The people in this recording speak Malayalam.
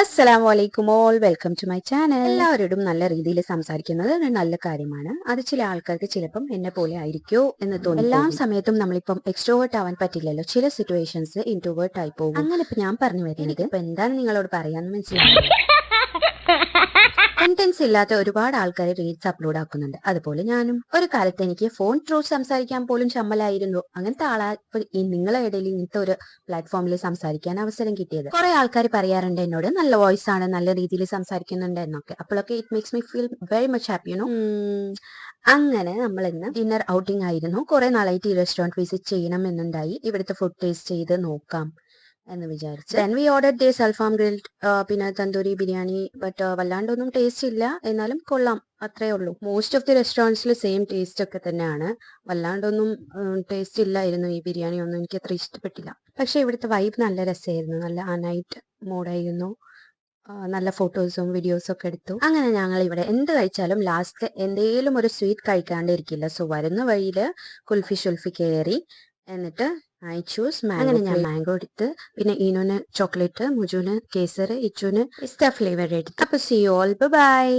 അസ്സലാമു അലൈക്കും all welcome to my channel. എല്ലാവരോടും നല്ല രീതിയിൽ സംസാരിക്കുന്നത് ഒരു നല്ല കാര്യമാണ്. അത് ചില ആൾക്കാർക്ക് ചിലപ്പം എന്നെ പോലെ ആയിരിക്കോ എന്ന് തോന്നി. എല്ലാ സമയത്തും നമ്മളിപ്പം എക്സ്ട്രോവേർട്ട് ആവാൻ പറ്റില്ലല്ലോ. ചില സിറ്റുവേഷൻസ് ഇൻട്രോവേർട്ട് ആയി പോകും. അങ്ങനെ ഇപ്പൊ ഞാൻ പറഞ്ഞു വരുന്നത് ഇപ്പൊ എന്താണ് നിങ്ങളോട് പറയാന്ന് മനസ്സിലാവുന്നത്. കണ്ടൻസ് ഇല്ലാത്ത ഒരുപാട് ആൾക്കാർ റീൽസ് അപ്ലോഡ് ആക്കുന്നുണ്ട്. അതുപോലെ ഞാനും ഒരു കാലത്ത് എനിക്ക് ഫോൺ ത്രൂ സംസാരിക്കാൻ പോലും ചമ്മലായിരുന്നു. അങ്ങനത്തെ ആളാ ഇപ്പൊ ഈ നിങ്ങളെ ഇടയിൽ ഇങ്ങനത്തെ ഒരു പ്ലാറ്റ്ഫോമിൽ സംസാരിക്കാൻ അവസരം കിട്ടിയത്. കുറെ ആൾക്കാർ പറയാറുണ്ട് എന്നോട് നല്ല വോയിസ് ആണ്, നല്ല രീതിയിൽ സംസാരിക്കുന്നുണ്ട് എന്നൊക്കെ. അപ്പോഴൊക്കെ it makes me feel very much happy you know. അങ്ങനെ നമ്മൾ ഇന്ന് ഡിന്നർ ഔട്ടിംഗ് ആയിരുന്നു. കുറെ നാളായിട്ട് ഈ റെസ്റ്റോറന്റ് വിസിറ്റ് ചെയ്യണം എന്നുണ്ടായി. ഇവിടുത്തെ ഫുഡ് ടേസ്റ്റ് ചെയ്ത് നോക്കാം എന്ന് വിചാരിച്ചു. ദെൻ വി ഓർഡർ ദിസ് അൽഫാം ഗ്രിൽഡ്, പിന്നെ തന്തൂരി ബിരിയാണി. ബട്ട് വല്ലാണ്ടൊന്നും ടേസ്റ്റ് ഇല്ല, എന്നാലും കൊള്ളാം, അത്രേ ഉള്ളൂ. മോസ്റ്റ് ഓഫ് ദി റെസ്റ്റോറൻറ്റ്സിൽ സെയിം ടേസ്റ്റ് ഒക്കെ തന്നെയാണ്. വല്ലാണ്ടൊന്നും ടേസ്റ്റ് ഇല്ലായിരുന്നു ഈ ബിരിയാണി ഒന്നും, എനിക്ക് അത്ര ഇഷ്ടപ്പെട്ടില്ല. പക്ഷെ ഇവിടുത്തെ വൈബ് നല്ല രസമായിരുന്നു, നല്ല ആ നൈറ്റ് മൂഡായിരുന്നു. നല്ല ഫോട്ടോസും വീഡിയോസും ഒക്കെ എടുത്തു. അങ്ങനെ ഞങ്ങൾ ഇവിടെ എന്ത് കഴിച്ചാലും ലാസ്റ്റ് എന്തെങ്കിലും ഒരു സ്വീറ്റ് കഴിക്കാണ്ടിരിക്കില്ല. സോ വരുന്ന വഴിയിൽ കുൽഫി ഷുൽഫി കയറി, എന്നിട്ട് ഐ ചൂസ് മാംഗോ. അങ്ങനെ ഞാൻ മാംഗോ എടുത്ത്, പിന്നെ ഈനുന് ചോക്ലേറ്റ്, മുജുന് കേസർ, ഇച്ചുന് പിസ്ത ഫ്ലേവർ എടുത്തു. അപ്പൊ സീ യു ഓൾ, ബൈ.